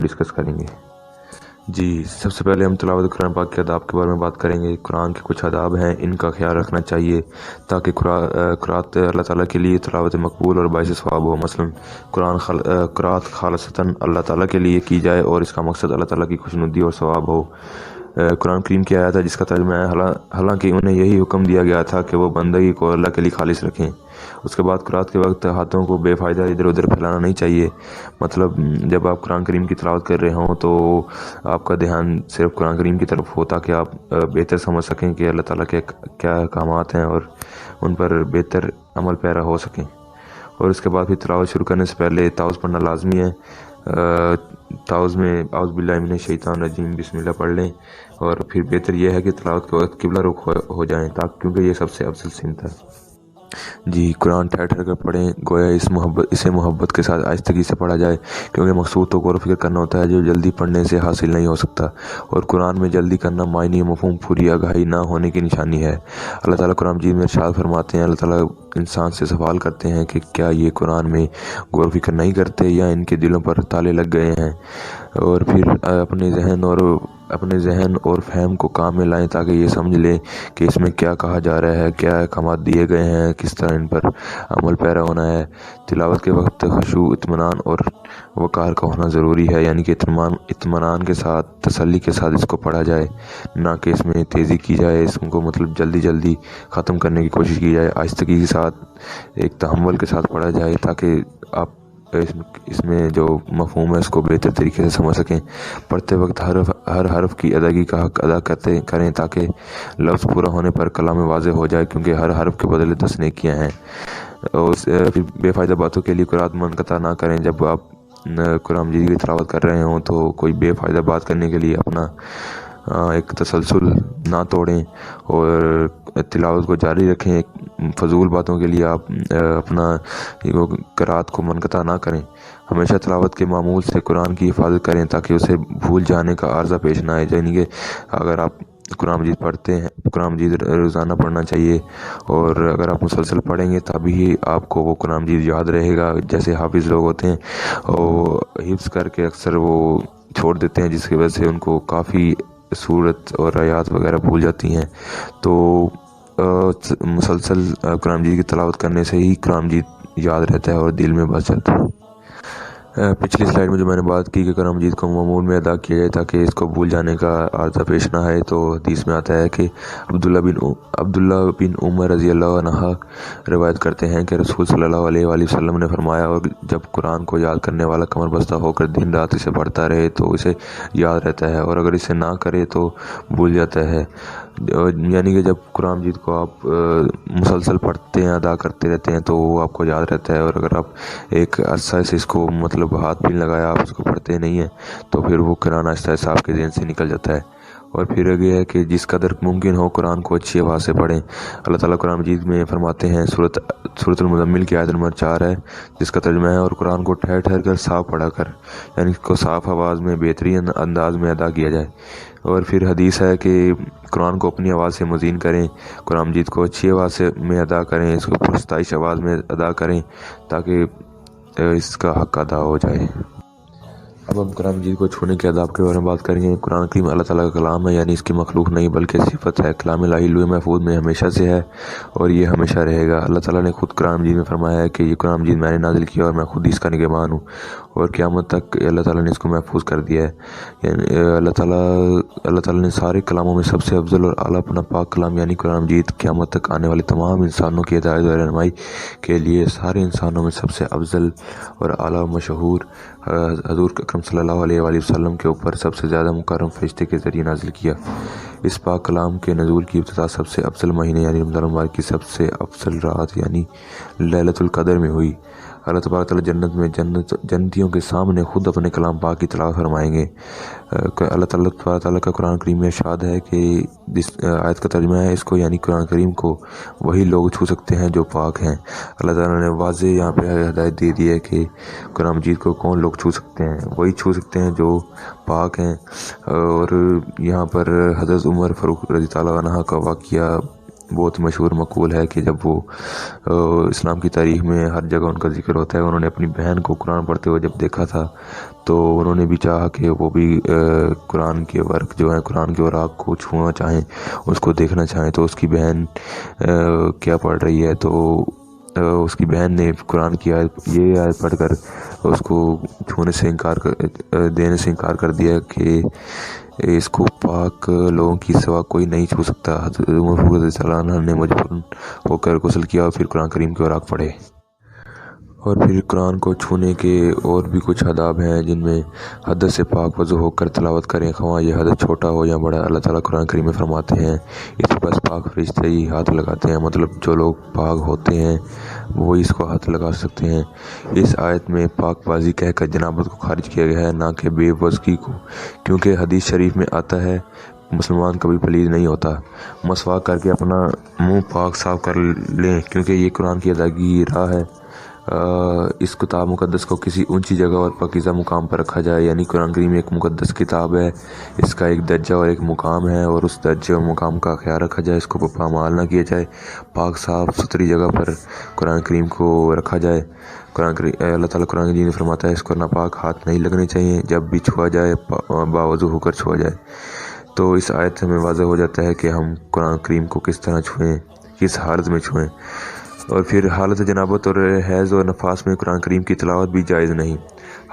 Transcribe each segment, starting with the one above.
Discuss کریں گے۔ جی، سب سے پہلے ہم تلاوت قرآن پاک کے آداب کے بارے میں بات کریں گے۔ قرآن کے کچھ آداب ہیں، ان کا خیال رکھنا چاہیے تاکہ قرأت اللہ تعالیٰ کے لیے تلاوت مقبول اور باعث ثواب ہو۔ مثلا قرأت خالصتاً اللہ تعالیٰ کے لیے کی جائے اور اس کا مقصد اللہ تعالیٰ کی خوشنودی اور ثواب ہو۔ قرآن کریم کی آیت ہے جس کا ترجمہ ہے حالانکہ انہیں یہی حکم دیا گیا تھا کہ وہ بندگی کو اللہ کے لیے خالص رکھیں۔ اس کے بعد قرأت کے وقت ہاتھوں کو بے فائدہ ادھر ادھر پھیلانا نہیں چاہیے۔ مطلب جب آپ قرآن کریم کی تلاوت کر رہے ہوں تو آپ کا دھیان صرف قرآن کریم کی طرف ہو تاکہ آپ بہتر سمجھ سکیں کہ اللہ تعالیٰ کے کیا احکامات ہیں اور ان پر بہتر عمل پیرا ہو سکیں۔ اور اس کے بعد پھر تلاوت شروع کرنے سے پہلے تعوذ پڑھنا لازمی ہے۔ تعوذ میں اعوذ باللہ من الشیطان الرجیم بسم اللہ پڑھ لیں، اور پھر بہتر یہ ہے کہ تلاوت کے وقت قبلہ رخ ہو جائیں کیونکہ یہ سب سے افضل سمت ہے۔ جی، قرآن ٹھہر ٹھہر کر پڑھیں، گویا اسے محبت کے ساتھ آہستگی سے پڑھا جائے، کیونکہ مقصود تو غور و فکر کرنا ہوتا ہے جو جلدی پڑھنے سے حاصل نہیں ہو سکتا، اور قرآن میں جلدی کرنا معنی مفہوم پوری آگاہی نہ ہونے کی نشانی ہے۔ اللہ تعالیٰ قرآن مجید میں ارشاد فرماتے ہیں، اللہ تعالیٰ انسان سے سوال کرتے ہیں کہ کیا یہ قرآن میں غور و فکر نہیں کرتے یا ان کے دلوں پر تالے لگ گئے ہیں، اور پھر اپنے ذہن اور فہم کو کام میں لائیں تاکہ یہ سمجھ لیں کہ اس میں کیا کہا جا رہا ہے، کیا احکامات دیے گئے ہیں، کس طرح ان پر عمل پیرا ہونا ہے۔ تلاوت کے وقت خشوع، اطمینان اور وقار کا ہونا ضروری ہے، یعنی کہ اطمینان کے ساتھ، تسلی کے ساتھ اس کو پڑھا جائے، نہ کہ اس میں تیزی کی جائے، اس کو مطلب جلدی ختم کرنے کی کوشش کی جائے۔ آہستگی کے ساتھ، ایک تحمل کے ساتھ پڑھا جائے تاکہ آپ اس میں جو مفہوم ہے اس کو بہتر طریقے سے سمجھ سکیں۔ پڑھتے وقت ہر حرف کی ادائیگی کا حق ادا کریں تاکہ لفظ پورا ہونے پر کلام واضح ہو جائے، کیونکہ ہر حرف کے بدلے 10 نیکیاں ہیں۔ اور پھر بے فائدہ باتوں کے لیے قرآن منقطع نہ کریں۔ جب آپ قرآن مجید کی تلاوت کر رہے ہوں تو کوئی بے فائدہ بات کرنے کے لیے اپنا ایک تسلسل نہ توڑیں اور تلاوت کو جاری رکھیں۔ فضول باتوں کے لیے آپ اپنا قرأت کو منقطع نہ کریں۔ ہمیشہ تلاوت کے معمول سے قرآن کی حفاظت کریں تاکہ اسے بھول جانے کا عارضہ پیش نہ آئے، یعنی کہ اگر آپ قرآن مجید پڑھتے ہیں، قرآن مجید روزانہ پڑھنا چاہیے، اور اگر آپ مسلسل پڑھیں گے تبھی آپ کو وہ قرآن مجید یاد رہے گا۔ جیسے حافظ لوگ ہوتے ہیں وہ حفظ کر کے اکثر وہ چھوڑ دیتے ہیں، جس کی وجہ سے ان کو کافی صورت اور آیات وغیرہ بھول جاتی ہیں۔ تو مسلسل قرآن مجید کی تلاوت کرنے سے ہی قرآن مجید یاد رہتا ہے اور دل میں بس جاتا ہے۔ پچھلی سلائیڈ میں جو میں نے بات کی کہ قرآن مجید کو معمول میں ادا کیا جائے تاکہ اس کو بھول جانے کا عارضہ پیش نہ آئے، تو حدیث میں آتا ہے کہ عبداللہ بن عمر رضی اللہ عنہ روایت کرتے ہیں کہ رسول صلی اللہ علیہ وآلہ وسلم نے فرمایا، اور جب قرآن کو یاد کرنے والا کمر بستہ ہو کر دن رات اسے پڑھتا رہے تو اسے یاد رہتا ہے، اور اگر اسے نہ کرے تو بھول جاتا ہے۔ یعنی کہ جب قرآن مجید کو آپ مسلسل پڑھتے ہیں، ادا کرتے رہتے ہیں تو وہ آپ کو یاد رہتا ہے، اور اگر آپ ایک عرصہ سے اس کو مطلب ہاتھ بھی لگایا آپ اس کو پڑھتے نہیں ہیں تو پھر وہ قرآن آہستہ آہستہ آپ کے ذہن سے نکل جاتا ہے۔ اور پھر یہ ہے کہ جس قدر ممکن ہو قرآن کو اچھی آواز سے پڑھیں۔ اللہ تعالیٰ قرآن مجید میں فرماتے ہیں، سورۃ المزمل کی آیت نمبر 4 ہے جس کا ترجمہ ہے، اور قرآن کو ٹھہر ٹھہر کر صاف پڑھا کر، یعنی اس کو صاف آواز میں بہترین انداز میں ادا کیا جائے۔ اور پھر حدیث ہے کہ قرآن کو اپنی آواز سے مزین کریں، قرآن مجید کو اچھی آواز میں ادا کریں، اس کو پرستائش آواز میں ادا کریں تاکہ اس کا حق ادا ہو جائے۔ اب ہم قرآن مجید کو چھونے کے آداب کے بارے میں بات کریں گے۔ قرآن کریم اللہ تعالیٰ کا کلام ہے، یعنی اس کی مخلوق نہیں بلکہ صفت ہے۔ کلام الہی لوح محفوظ میں ہمیشہ سے ہے اور یہ ہمیشہ رہے گا۔ اللہ تعالیٰ نے خود قرآن مجید میں فرمایا ہے کہ یہ قرآن مجید میں نے نازل کیا اور میں خود اس کا نگہبان ہوں، اور قیامت تک اللہ تعالیٰ نے اس کو محفوظ کر دیا ہے۔ یعنی اللہ تعالیٰ نے سارے کلاموں میں سب سے افضل اور اعلیٰ اپنا پاک کلام یعنی قرآن مجید قیامت تک آنے والے تمام انسانوں کی ہدایت و رہنمائی کے لیے سارے انسانوں میں سب سے افضل اور اعلیٰ و مشہور حضور اکرم صلی اللہ علیہ وآلہ وسلم کے اوپر سب سے زیادہ مکرم فرشتے کے ذریعے نازل کیا۔ اس پاک کلام کے نزول کی ابتدا سب سے افضل مہینے یعنی رمضان المبارک کی سب سے افضل رات یعنی لیلۃ القدر میں ہوئی۔ اللہ تبارک تعالیٰ جنت میں جنتیوں کے سامنے خود اپنے کلام پاک کی تلاوت فرمائیں گے۔ اللہ تعالیٰ کا قرآن کریم میں ارشاد ہے کہ جس آیت کا ترجمہ ہے، اس کو یعنی قرآن کریم کو وہی لوگ چھو سکتے ہیں جو پاک ہیں۔ اللہ تعالیٰ نے واضح یہاں پہ ہدایت دے دی ہے کہ قرآن مجید کو کون لوگ چھو سکتے ہیں، وہی چھو سکتے ہیں جو پاک ہیں۔ اور یہاں پر حضرت عمر فاروق رضی اللہ عنہ کا واقعہ بہت مشہور مقول ہے کہ جب وہ اسلام کی تاریخ میں ہر جگہ ان کا ذکر ہوتا ہے، انہوں نے اپنی بہن کو قرآن پڑھتے ہوئے جب دیکھا تھا تو انہوں نے بھی چاہا کہ وہ بھی قرآن کے ورق جو ہیں، قرآن کے اوراق کو چھونا چاہیں، اس کو دیکھنا چاہیں۔ تو اس کی بہن کیا پڑھ رہی ہے، تو اس کی بہن نے قرآن کی یہ آیت پڑھ کر اس کو چھونے سے دینے سے انکار کر دیا کہ اس کو پاک لوگوں کی سوا کوئی نہیں چھو سکتا۔ حضرت عمر فاروق رضی اللہ عنہ نے مجبور ہو کر غسل کیا اور پھر قرآن کریم کے اوراق پڑھے۔ اور پھر قرآن کو چھونے کے اور بھی کچھ آداب ہیں جن میں حدث سے پاک وضو ہو کر تلاوت کریں، خواہ یہ حدث چھوٹا ہو یا بڑا۔ اللہ تعالیٰ قرآن کریم میں فرماتے ہیں اس پر بس پاک فرشتے ہی ہاتھ لگاتے ہیں، مطلب جو لوگ پاک ہوتے ہیں وہی اس کو ہاتھ لگا سکتے ہیں۔ اس آیت میں پاک بازی کہہ کر جنابت کو خارج کیا گیا ہے، نہ کہ بے وضوئی کو، کیونکہ حدیث شریف میں آتا ہے مسلمان کبھی پلید نہیں ہوتا۔ مسواک کر کے اپنا منہ پاک صاف کر لیں، کیونکہ یہ قرآن کی ادائیگی کی راہ ہے۔ اس کتاب مقدس کو کسی اونچی جگہ اور پاکیزہ مقام پر رکھا جائے، یعنی قرآن کریم ایک مقدس کتاب ہے، اس کا ایک درجہ اور ایک مقام ہے، اور اس درجے اور مقام کا خیال رکھا جائے، اس کو پامال نہ کیا جائے، پاک صاف ستھری جگہ پر قرآن کریم کو رکھا جائے۔ اللہ تعالیٰ قرآن کریم میں فرماتا ہے اس کو ناپاک ہاتھ نہیں لگنے چاہیے، جب بھی چھوا جائے باوضو ہو کر چھوا جائے۔ تو اس آیت سے ہمیں واضح ہو جاتا ہے کہ ہم قرآن کریم کو کس طرح چھوئیں، کس حالت میں چھوئیں۔ اور پھر حالت جنابت اور حیض اور نفاس میں قرآن کریم کی تلاوت بھی جائز نہیں۔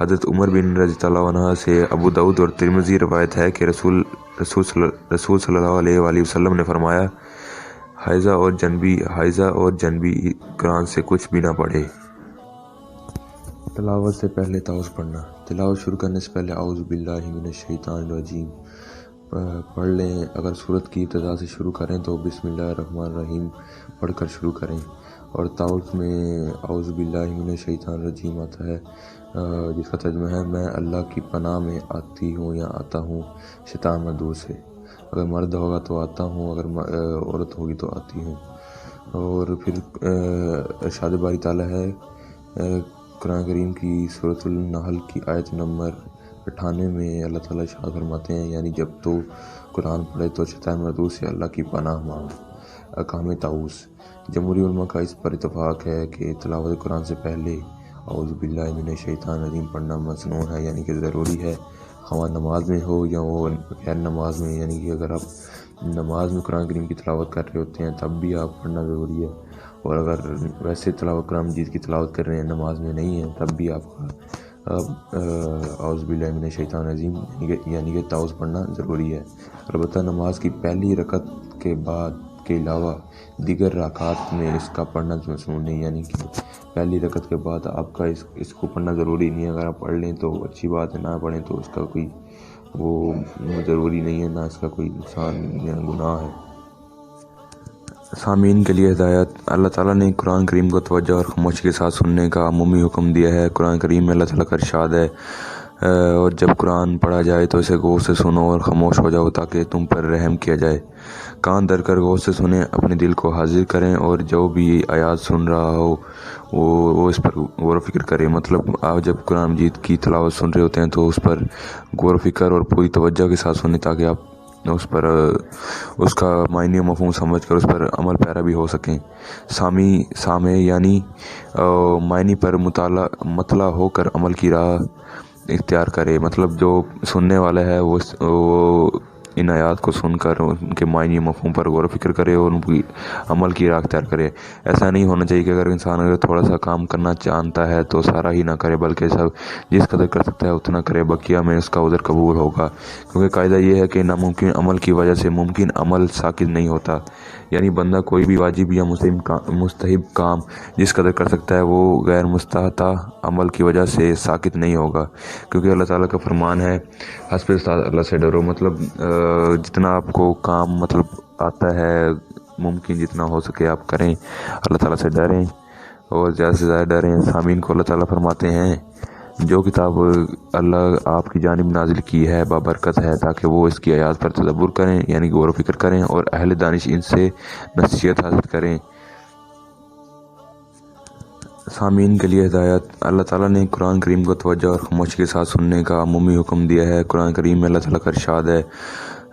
حضرت عمر بن رضی اللہ عنہ سے ابو داؤد اور ترمذی روایت ہے کہ رسول صلی اللہ علیہ وآلہ وسلم نے فرمایا حائضہ اور جنبی قرآن سے کچھ بھی نہ پڑھے۔ تلاوت سے پہلے تعوذ پڑھنا۔ تلاوت شروع کرنے سے پہلے اعوذ باللہ من الشیطان الرجیم پڑھ لیں۔ اگر سورت کی ابتدا سے شروع کریں تو بسم اللہ الرحمن الرحیم پڑھ کر شروع کریں۔ اور تعوذ میں اعوذ باللہ من الشیطان الرجیم آتا ہے، جس کا ترجمہ ہے میں اللہ کی پناہ میں آتی ہوں یا آتا ہوں شیطان مردود سے۔ اگر مرد ہوگا تو آتا ہوں، اگر عورت ہوگی تو آتی ہوں۔ اور پھر ارشاد باری تعالیٰ ہے قرآن کریم کی سورۃ النحل کی آیت نمبر 98 میں اللہ تعالیٰ ارشاد فرماتے ہیں، یعنی جب تو قرآن پڑھے تو شیطان مردود سے اللہ کی پناہ مانگ۔ احکام تعوذ۔ جمہوری علماء کا اس پر اتفاق ہے کہ تلاوت قرآن سے پہلے اعوذ باللہ من الشیطان الرجیم پڑھنا مسنون ہے، یعنی کہ ضروری ہے، خواہ نماز میں ہو یا وہ غیر نماز میں۔ یعنی کہ اگر آپ نماز میں قرآن کریم کی تلاوت کر رہے ہوتے ہیں تب بھی آپ پڑھنا ضروری ہے، اور اگر ویسے قرآن مجید کی تلاوت کر رہے ہیں نماز میں نہیں ہیں تب بھی آپ کا اعوذ باللہ من الشیطان الرجیم یعنی کہ تعوذ پڑھنا ضروری ہے۔ البتہ نماز کی پہلی رکعت کے بعد کے علاوہ دیگر رکعات میں اس کا پڑھنا مسنون نہیں، یعنی کہ پہلی رکعت کے بعد آپ کا اس کو پڑھنا ضروری نہیں ہے۔ اگر آپ پڑھ لیں تو اچھی بات ہے، نہ پڑھیں تو اس کا کوئی وہ ضروری نہیں ہے، نہ اس کا کوئی نقصان یا گناہ ہے۔ سامعین کے لیے ہدایت۔ اللہ تعالیٰ نے قرآن کریم کو توجہ اور خاموشی کے ساتھ سننے کا عمومی حکم دیا ہے۔ قرآن کریم میں اللہ تعالیٰ کا ارشاد ہے اور جب قرآن پڑھا جائے تو اسے غور سے سنو اور خاموش ہو جاؤ تاکہ تم پر رحم کیا جائے۔ کان دھر کر غور سے سنیں، اپنے دل کو حاضر کریں اور جو بھی آیات سن رہا ہو وہ اس پر غور و فکر کرے۔ مطلب آپ جب قرآن مجید کی تلاوت سن رہے ہوتے ہیں تو اس پر غور و فکر اور پوری توجہ کے ساتھ سنیں تاکہ آپ اس کا معنی و مفہوم سمجھ کر اس پر عمل پیرا بھی ہو سکیں۔ سامع یعنی معنی پر مطلع ہو کر عمل کی راہ اختیار کرے۔ مطلب جو سننے والا ہے وہ ان آیات کو سن کر ان کے معنی و مفہوم پر غور و فکر کرے اور ان کی عمل کی راہ اختیار کرے۔ ایسا نہیں ہونا چاہیے کہ اگر انسان تھوڑا سا کام کرنا چاہتا ہے تو سارا ہی نہ کرے، بلکہ سب جس قدر کر سکتا ہے اتنا کرے، بقیہ میں اس کا عذر قبول ہوگا، کیونکہ قاعدہ یہ ہے کہ ناممکن عمل کی وجہ سے ممکن عمل ساقط نہیں ہوتا۔ یعنی بندہ کوئی بھی واجب یا مستحب کام جس قدر کر سکتا ہے وہ غیر مستطاع عمل کی وجہ سے ساقط نہیں ہوگا، کیونکہ اللہ تعالیٰ کا فرمان ہے حسب اللہ سے ڈرو۔ مطلب جتنا آپ کو کام آتا ہے ممکن جتنا ہو سکے آپ کریں، اللہ تعالیٰ سے ڈریں اور زیادہ سے زیادہ ڈریں۔ سامعین کو اللہ تعالیٰ فرماتے ہیں جو کتاب اللہ آپ کی جانب نازل کی ہے بابرکت ہے تاکہ وہ اس کی آیات پر تدبر کریں، یعنی غور و فکر کریں اور اہل دانش ان سے نصیحت حاصل کریں۔ سامعین کے لیے ہدایت۔ اللہ تعالیٰ نے قرآن کریم کو توجہ اور خاموشی کے ساتھ سننے کا عمومی حکم دیا ہے۔ قرآن کریم میں اللہ تعالیٰ کا ارشاد ہے